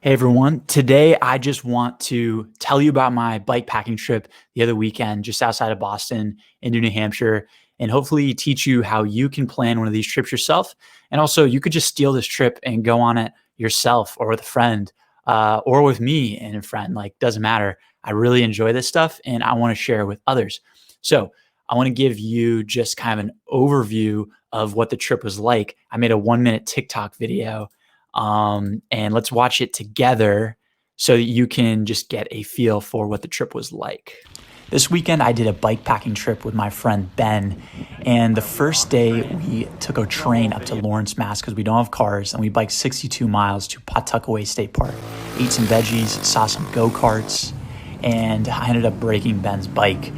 Hey everyone, today I just want to tell you about my bike packing trip the other weekend just outside of Boston into New Hampshire and hopefully teach you how you can plan one of these trips yourself. And also, you could just steal this trip and go on it yourself or with a friend or with me and a friend. Like, doesn't matter. I really enjoy this stuff and I want to share it with others. So, I want to give you just kind of an overview of what the trip was like. I made a 1 minute TikTok video and let's watch it together so that you can just get a feel for what the trip was like. This weekend, I did a bike packing trip with my friend Ben. And the first day, we took a train up to Lawrence, Mass, because we don't have cars, and we biked 62 miles to Pawtuckaway State Park. Ate some veggies, saw some go-karts, and I ended up breaking Ben's bike.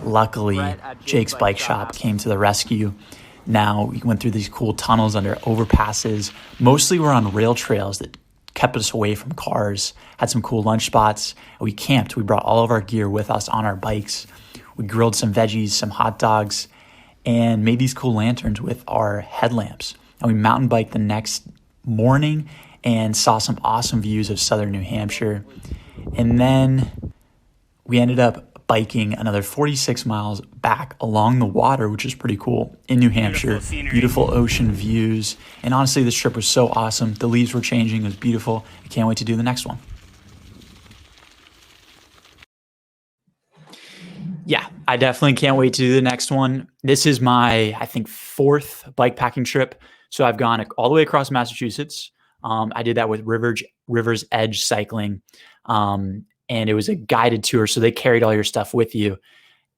Luckily, Jake's bike shop came to the rescue. Now we went through these cool tunnels under overpasses. Mostly we're on rail trails that kept us away from cars, had some cool lunch spots. We camped. We brought all of our gear with us on our bikes. We grilled some veggies, some hot dogs, and made these cool lanterns with our headlamps. And we mountain biked the next morning and saw some awesome views of southern New Hampshire. And then we ended up biking another 46 miles back along the water, which is pretty cool, in New Hampshire. Beautiful ocean views. And honestly, this trip was so awesome. The leaves were changing. It was beautiful. I can't wait to do the next one. Yeah, I definitely can't wait to do the next one. This is my, I think, fourth bike packing trip. So I've gone all the way across Massachusetts. I did that with River's Edge Cycling. And it was a guided tour. So they carried all your stuff with you.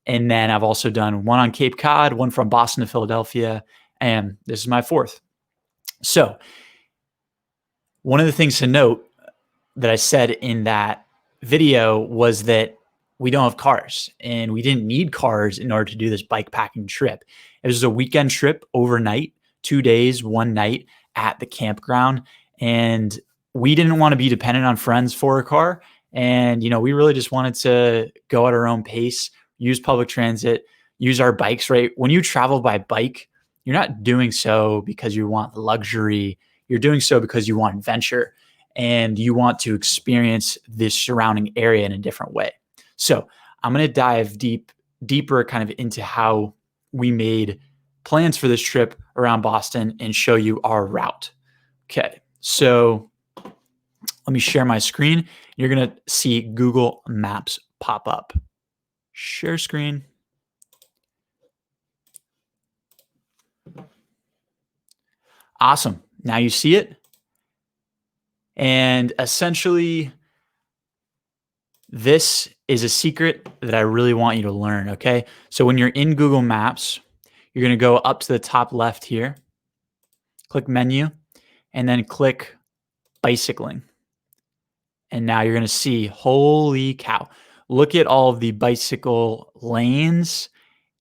And then I've also done one on Cape Cod, one from Boston to Philadelphia. And this is my fourth. So one of the things to note that I said in that video was that we don't have cars and we didn't need cars in order to do this bike packing trip. It was a weekend trip overnight, 2 days, 1 night at the campground. And we didn't want to be dependent on friends for a car. And, we really just wanted to go at our own pace, use public transit, use our bikes, right? When you travel by bike, you're not doing so because you want luxury. You're doing so because you want adventure and you want to experience this surrounding area in a different way. So I'm going to dive deeper kind of into how we made plans for this trip around Boston and show you our route. Okay, so let me share my screen. You're going to see Google Maps pop up. Share screen. Awesome. Now you see it. And essentially, this is a secret that I really want you to learn, okay? So when you're in Google Maps, you're going to go up to the top left here, click menu, and then click bicycling. And now you're going to see, holy cow, look at all of the bicycle lanes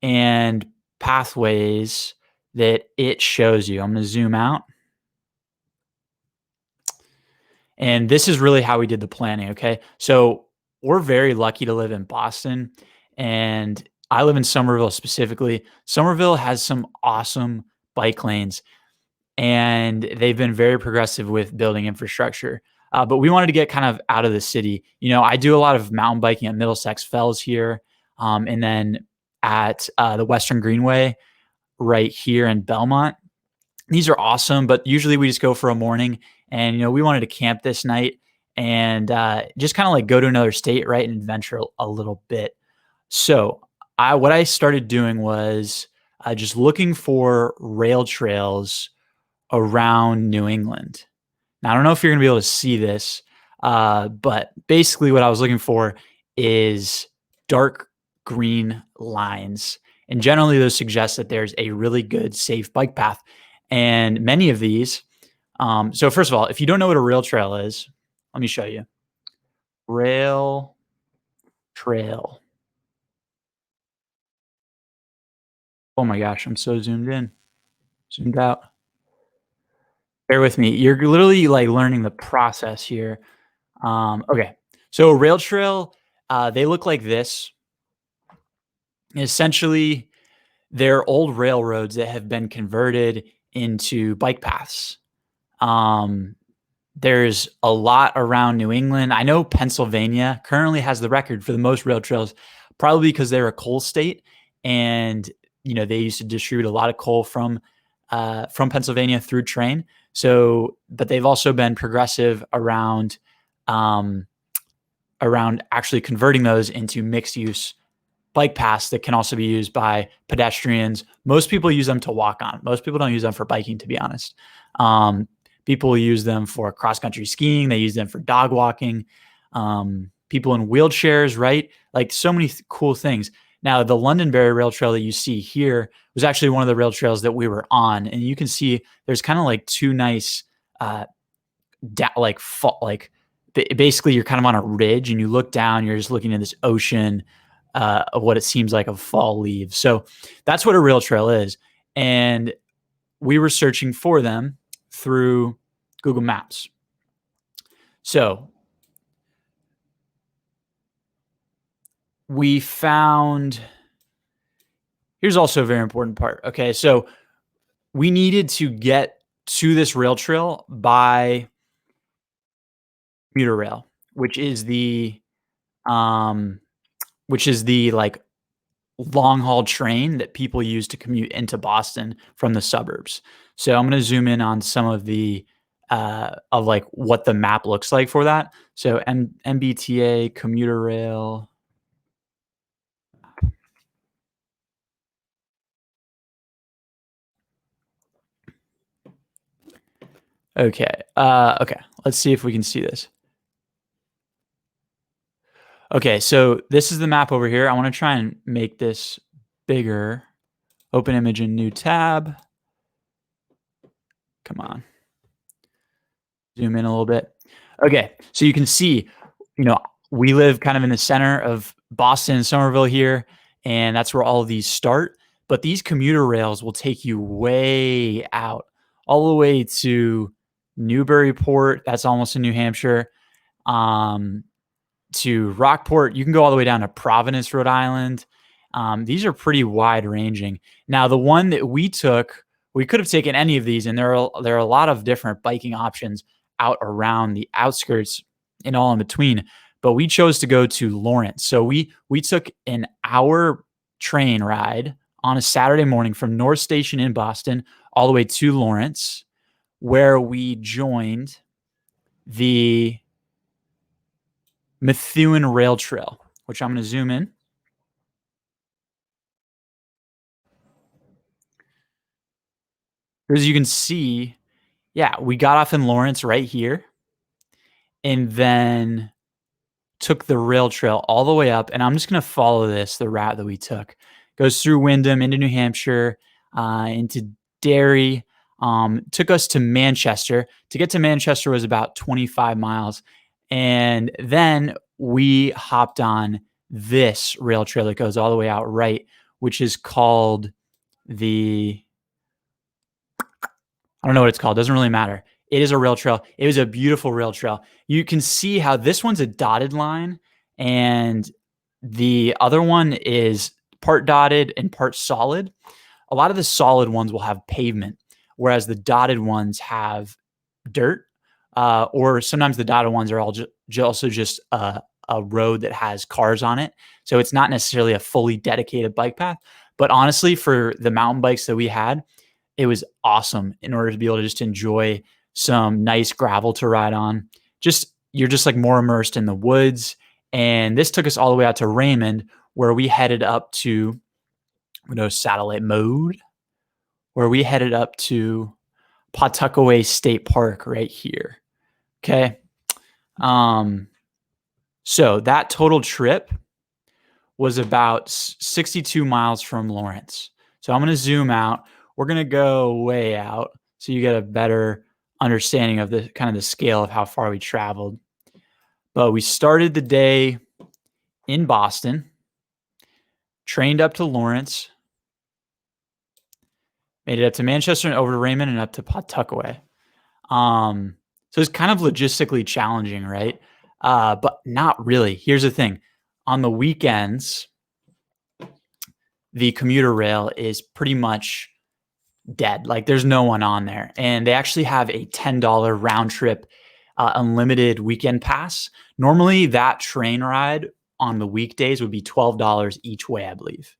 and pathways that it shows you. I'm going to zoom out. And this is really how we did the planning, okay? So we're very lucky to live in Boston, and I live in Somerville specifically. Somerville has some awesome bike lanes, and they've been very progressive with building infrastructure. But we wanted to get kind of out of the city. I do a lot of mountain biking at Middlesex Fells here, and then at the Western Greenway right here in Belmont. These are awesome, but usually we just go for a morning. And we wanted to camp this night and just kind of like go to another state, right, and adventure a little bit. So what I started doing was just looking for rail trails around New England. Now, I don't know if you're going to be able to see this, but basically what I was looking for is dark green lines. And generally those suggest that there's a really good, safe bike path. And many of these, so first of all, if you don't know what a rail trail is, let me show you. Rail trail. Oh my gosh, I'm so zoomed out. Bear with me. You're literally like learning the process here. Okay, so a rail trail, they look like this. Essentially, they're old railroads that have been converted into bike paths. There's a lot around New England. I know Pennsylvania currently has the record for the most rail trails, probably because they're a coal state, and they used to distribute a lot of coal from Pennsylvania through train. So, but they've also been progressive um, around actually converting those into mixed use bike paths that can also be used by pedestrians. Most people use them to walk on. Most people don't use them for biking, to be honest. People use them for cross country skiing. They use them for dog walking. People in wheelchairs, right? Like so many cool things. Now, the Londonderry Rail Trail that you see here was actually one of the rail trails that we were on, and you can see there's kind of like two nice, basically you're kind of on a ridge, and you look down, you're just looking at this ocean of what it seems like of fall leaves. So that's what a rail trail is, and we were searching for them through Google Maps. So we found, here's also a very important part. Okay, so we needed to get to this rail trail by commuter rail, which is the like long haul train that people use to commute into Boston from the suburbs. So I'm going to zoom in on some of the of like what the map looks like for that. So MBTA commuter rail. Okay. Okay. Let's see if we can see this. Okay, so this is the map over here. I want to try and make this bigger. Open image in new tab. Come on. Zoom in a little bit. Okay, so you can see, we live kind of in the center of Boston, Somerville here, and that's where all of these start. But these commuter rails will take you way out, all the way to Newburyport. That's almost in New Hampshire. To Rockport. You can go all the way down to Providence, Rhode Island. These are pretty wide ranging. Now, the one that we took, we could have taken any of these, and there are a lot of different biking options out around the outskirts and all in between. But we chose to go to Lawrence. So we took an hour train ride on a Saturday morning from North Station in Boston all the way to Lawrence, where we joined the Methuen Rail Trail, which I'm going to zoom in. As you can see, yeah, we got off in Lawrence right here and then took the rail trail all the way up. And I'm just going to follow the route that we took. Goes through Windham into New Hampshire, into Derry, took us to Manchester. To get to Manchester was about 25 miles. And then we hopped on this rail trail that goes all the way out right, which is called I don't know what it's called. Doesn't really matter. It is a rail trail. It was a beautiful rail trail. You can see how this one's a dotted line and the other one is part dotted and part solid. A lot of the solid ones will have pavement, whereas the dotted ones have dirt, or sometimes the dotted ones are also just a road that has cars on it. So it's not necessarily a fully dedicated bike path. But honestly, for the mountain bikes that we had, it was awesome in order to be able to just enjoy some nice gravel to ride on. You're just like more immersed in the woods. And this took us all the way out to Raymond, where we headed up to, satellite mode, where we headed up to Pawtuckaway State Park right here. Okay. So that total trip was about 62 miles from Lawrence. So I'm going to zoom out. We're going to go way out so you get a better understanding of the kind of the scale of how far we traveled. But we started the day in Boston, trained up to Lawrence, made it up to Manchester and over to Raymond and up to Pawtuckaway. So it's kind of logistically challenging, right? But not really. Here's the thing. On the weekends, the commuter rail is pretty much dead. Like there's no one on there. And they actually have a $10 round trip unlimited weekend pass. Normally, that train ride on the weekdays would be $12 each way, I believe,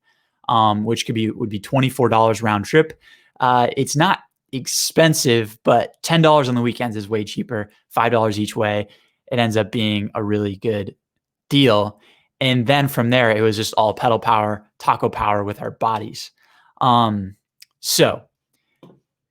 which would be $24 round trip. It's not expensive, but $10 on the weekends is way cheaper. $5 each way. It ends up being a really good deal. And then from there, it was just all pedal power, taco power with our bodies. So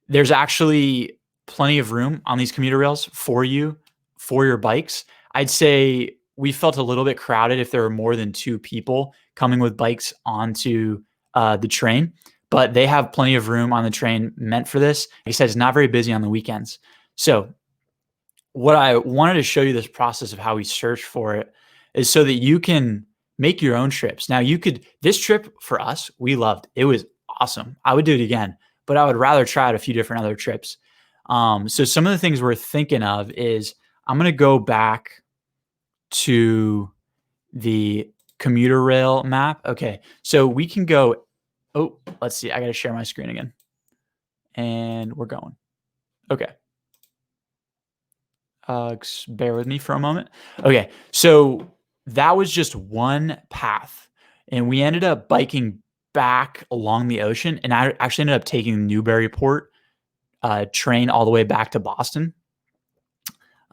there's actually plenty of room on these commuter rails for you, for your bikes. I'd say we felt a little bit crowded if there were more than 2 people coming with bikes onto the train, but they have plenty of room on the train meant for this. Like I said, it's not very busy on the weekends. So what I wanted to show you, this process of how we search for it, is so that you can make your own trips. Now this trip for us, we loved. It was awesome. I would do it again, but I would rather try out a few different other trips. So some of the things we're thinking of is I'm going to go back to the commuter rail map. Okay. So we can go, let's see. I got to share my screen again and we're going. Okay. Bear with me for a moment. Okay, so that was just one path, and we ended up biking back along the ocean, and I actually ended up taking the Newburyport train all the way back to Boston.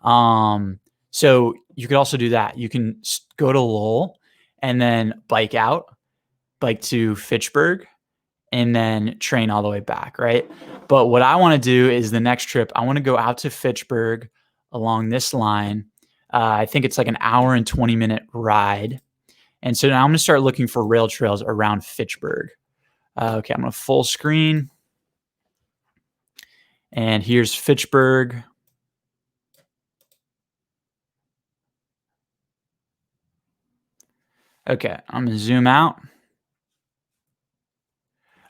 So you could also do that. You can go to Lowell and then bike to Fitchburg, and then train all the way back, right? But what I want to do is the next trip, I want to go out to Fitchburg along this line. I think it's like an hour and 20-minute ride. And so now I'm going to start looking for rail trails around Fitchburg. Okay, I'm going to full screen. And here's Fitchburg. Okay, I'm going to zoom out.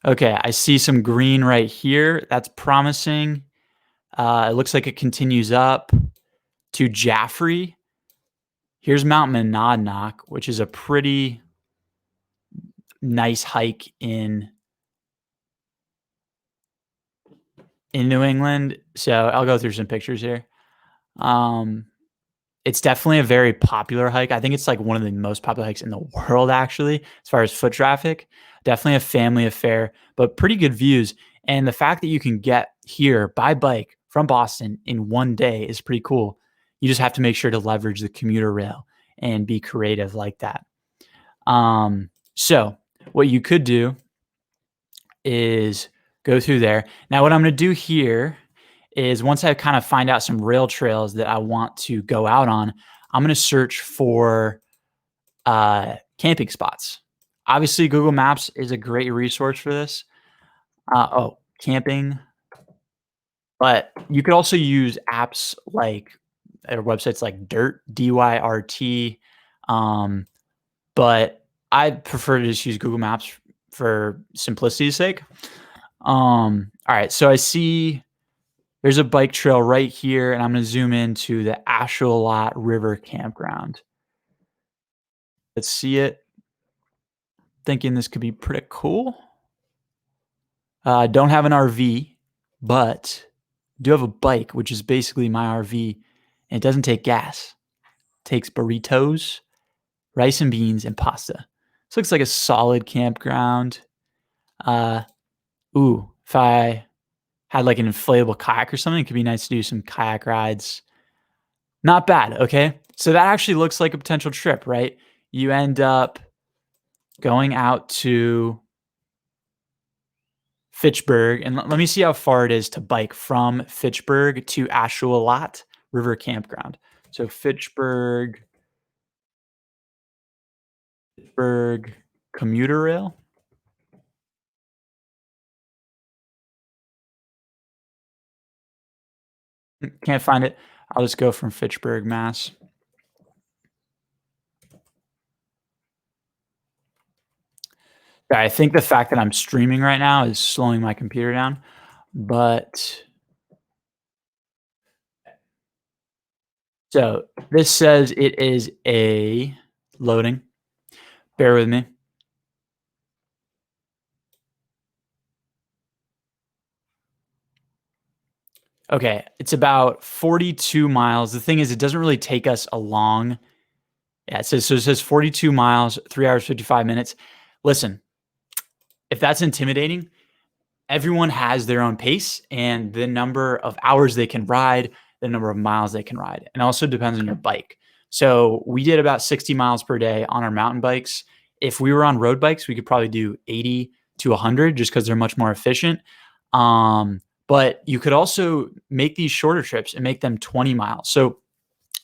Okay, I see some green right here. That's promising. It looks like it continues up to Jaffrey. Here's Mount Monadnock, which is a pretty nice hike in New England. So I'll go through some pictures here. It's definitely a very popular hike. I think it's like one of the most popular hikes in the world, actually, as far as foot traffic. Definitely a family affair, but pretty good views. And the fact that you can get here by bike from Boston in one day is pretty cool. You just have to make sure to leverage the commuter rail and be creative like that. So what you could do is go through there. Now, what I'm going to do here is once I kind of find out some rail trails that I want to go out on, I'm going to search for camping spots. Obviously, Google Maps is a great resource for this. Camping. But you could also use apps like, or websites like Dyrt, D-Y-R-T. But I prefer to just use Google Maps for simplicity's sake. All right, so I see there's a bike trail right here, and I'm going to zoom into the Ashuelot River Campground. Let's see it. Thinking this could be pretty cool. Don't have an RV, but do have a bike, which is basically my RV, and it doesn't take gas. It takes burritos, rice and beans, and pasta. This looks like a solid campground. If I had like an inflatable kayak or something, it could be nice to do some kayak rides. Not bad, okay? So that actually looks like a potential trip, right? You end up going out to Fitchburg, and let me see how far it is to bike from Fitchburg to Ashuelot River Campground. So Fitchburg commuter rail. Can't find it. I'll just go from Fitchburg, Mass. Yeah, I think the fact that I'm streaming right now is slowing my computer down, but so this says it is a loading. Bear with me. Okay, it's about 42 miles. The thing is, it doesn't really take us a long. Yeah, it says 42 miles, 3 hours, 55 minutes. Listen, if that's intimidating, everyone has their own pace and the number of hours they can ride, the number of miles they can ride. And also depends on your bike. So we did about 60 miles per day on our mountain bikes. If we were on road bikes, we could probably do 80 to 100 just because they're much more efficient. But you could also make these shorter trips and make them 20 miles. So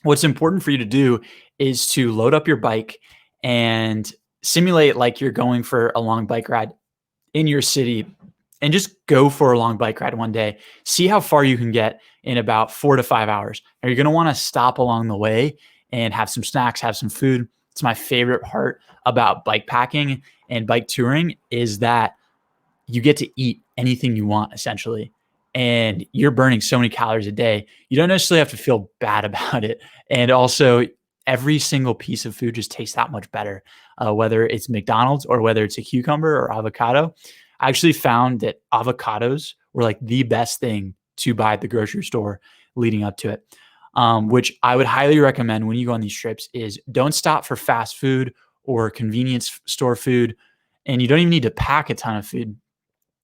what's important for you to do is to load up your bike and simulate like you're going for a long bike ride in your city and just go for a long bike ride one day. See how far you can get in about 4 to 5 hours. Now, you're going to want to stop along the way and have some snacks, have some food. It's my favorite part about bike packing and bike touring is that you get to eat anything you want essentially. And you're burning so many calories a day. You don't necessarily have to feel bad about it. And also, every single piece of food just tastes that much better, whether it's McDonald's or whether it's a cucumber or avocado. I actually found that avocados were like the best thing to buy at the grocery store leading up to it. Which I would highly recommend when you go on these trips is don't stop for fast food or convenience store food. And you don't even need to pack a ton of food.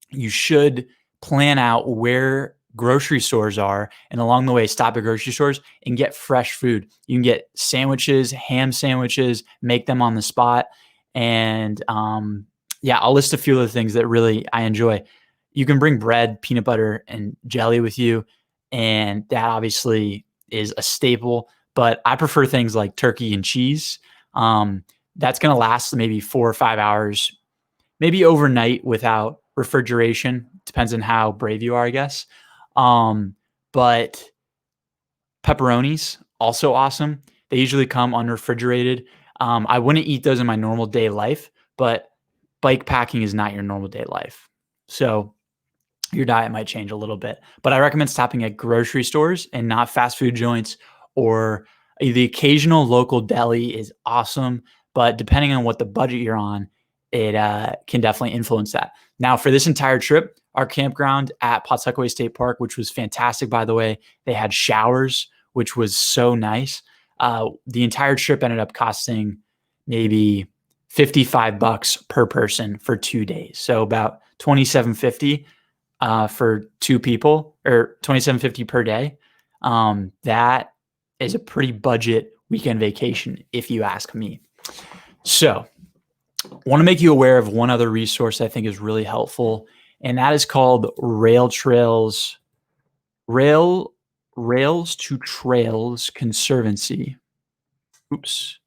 You should plan out where grocery stores are and along the way stop at grocery stores and get fresh food. You can get sandwiches, ham sandwiches, make them on the spot. And yeah, I'll list a few of the things that really I enjoy. You can bring bread, peanut butter, and jelly with you. And that obviously is a staple. But I prefer things like turkey and cheese. That's going to last maybe 4 or 5 hours, maybe overnight without refrigeration. Depends on how brave you are, I guess. But pepperonis, also awesome. They usually come unrefrigerated. I wouldn't eat those in my normal day life, but bike packing is not your normal day life. So your diet might change a little bit. But I recommend stopping at grocery stores and not fast food joints, or the occasional local deli is awesome. But depending on what the budget you're on, it can definitely influence that. Now, for this entire trip, our campground at Pawtuckaway State Park, which was fantastic, by the way, they had showers, which was so nice. The entire trip ended up costing maybe $55 per person for 2 days. So about $27.50 for two people, or $27.50 per day. That is a pretty budget weekend vacation, if you ask me. So I want to make you aware of one other resource I think is really helpful, and that is called Rails to Trails Conservancy. Oops.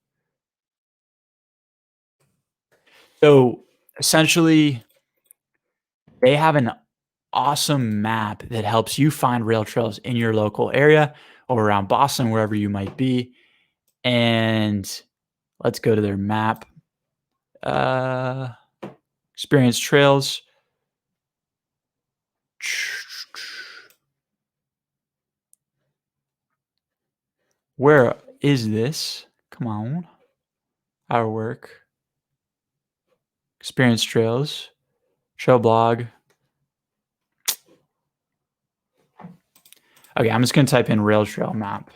So essentially, they have an awesome map that helps you find rail trails in your local area or around Boston, wherever you might be. And let's go to their map. Uh, Experience trails. Where is this? Come on. Our work. Experience trails. Trail blog. Okay, I'm just going to type in rail trail map.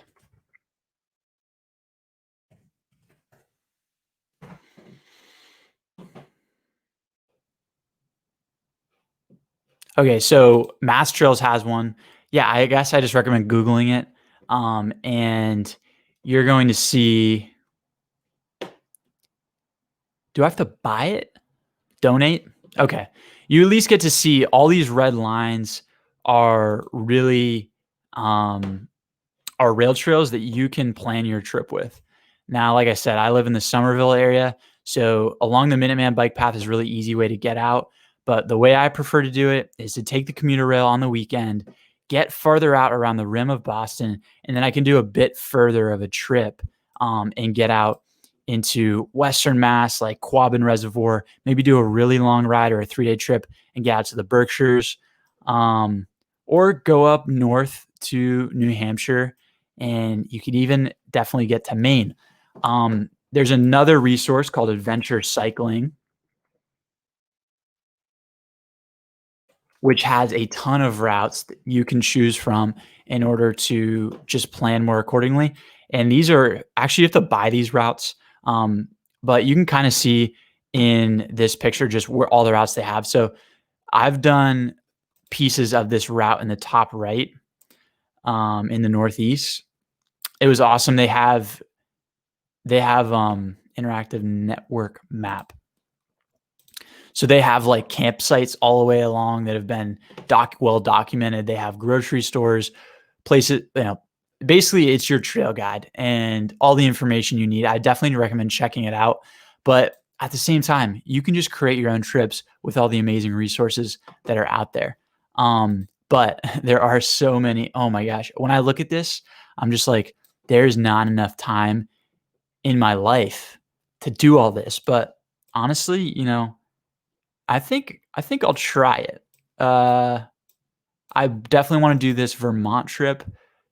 Okay, so Mass Trails has one. Yeah, I guess I just recommend Googling it. And you're going to see. Do I have to buy it? Donate? Okay. You at least get to see all these red lines are really are rail trails that you can plan your trip with. Now, like I said, I live in the Somerville area, so along the Minuteman bike path is a really easy way to get out. But the way I prefer to do it is to take the commuter rail on the weekend, get farther out around the rim of Boston, and then I can do a bit further of a trip and get out into Western Mass, like Quabbin Reservoir, maybe do a really long ride or a 3-day trip and get out to the Berkshires, or go up north to New Hampshire, and you could even definitely get to Maine. There's another resource called Adventure Cycling. which has a ton of routes that you can choose from in order to just plan more accordingly. And these are actually, you have to buy these routes. But you can kind of see in this picture just where all the routes they have. So I've done pieces of this route in the top right, in the Northeast. It was awesome. They have interactive network map. So they have like campsites all the way along that have been well documented. They have grocery stores, places, basically it's your trail guide and all the information you need. I definitely recommend checking it out. But at the same time, you can just create your own trips with all the amazing resources that are out there. But there are so many. Oh my gosh. When I look at this, I'm just like, there's not enough time in my life to do all this. But honestly, I think I'll try it. I definitely want to do this Vermont trip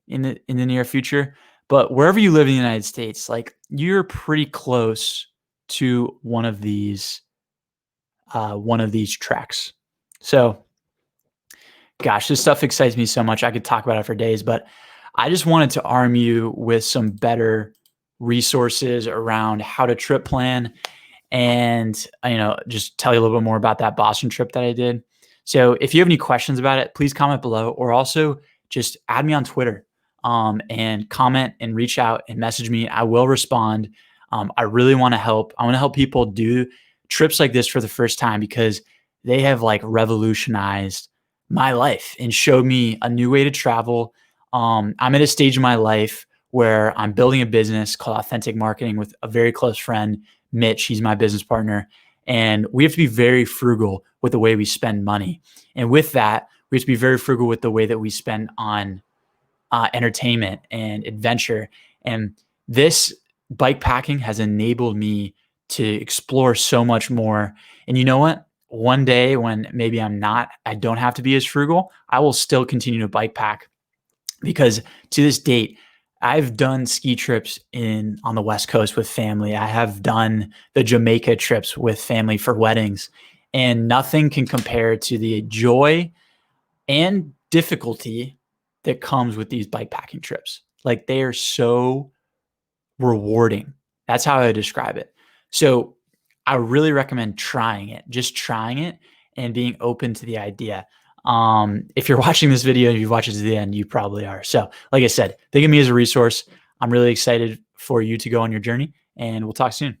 in the near future. But wherever you live in the United States, like you're pretty close to one of these treks. So, gosh, this stuff excites me so much. I could talk about it for days, but I just wanted to arm you with some better resources around how to trip plan and just tell you a little bit more about that Boston trip that I did. So if you have any questions about it, please comment below, or also just add me on Twitter, and comment and reach out and message me. I will respond. I really want to help. I want to help people do trips like this for the first time because they have like revolutionized my life and showed me a new way to travel. I'm at a stage in my life where I'm building a business called Authentic Marketing with a very close friend, Mitch. He's my business partner. And we have to be very frugal with the way we spend money. And with that, we have to be very frugal with the way that we spend on entertainment and adventure. And this bike packing has enabled me to explore so much more. And you know what? One day when maybe I don't have to be as frugal, I will still continue to bike pack because to this date, I've done ski trips on the West Coast with family. I have done the Jamaica trips with family for weddings, and nothing can compare to the joy and difficulty that comes with these bike packing trips. Like they are so rewarding. That's how I describe it. So I really recommend trying it, just trying it and being open to the idea. If you're watching this video, if you've watched it to the end, you probably are. So like I said, think of me as a resource. I'm really excited for you to go on your journey, and we'll talk soon.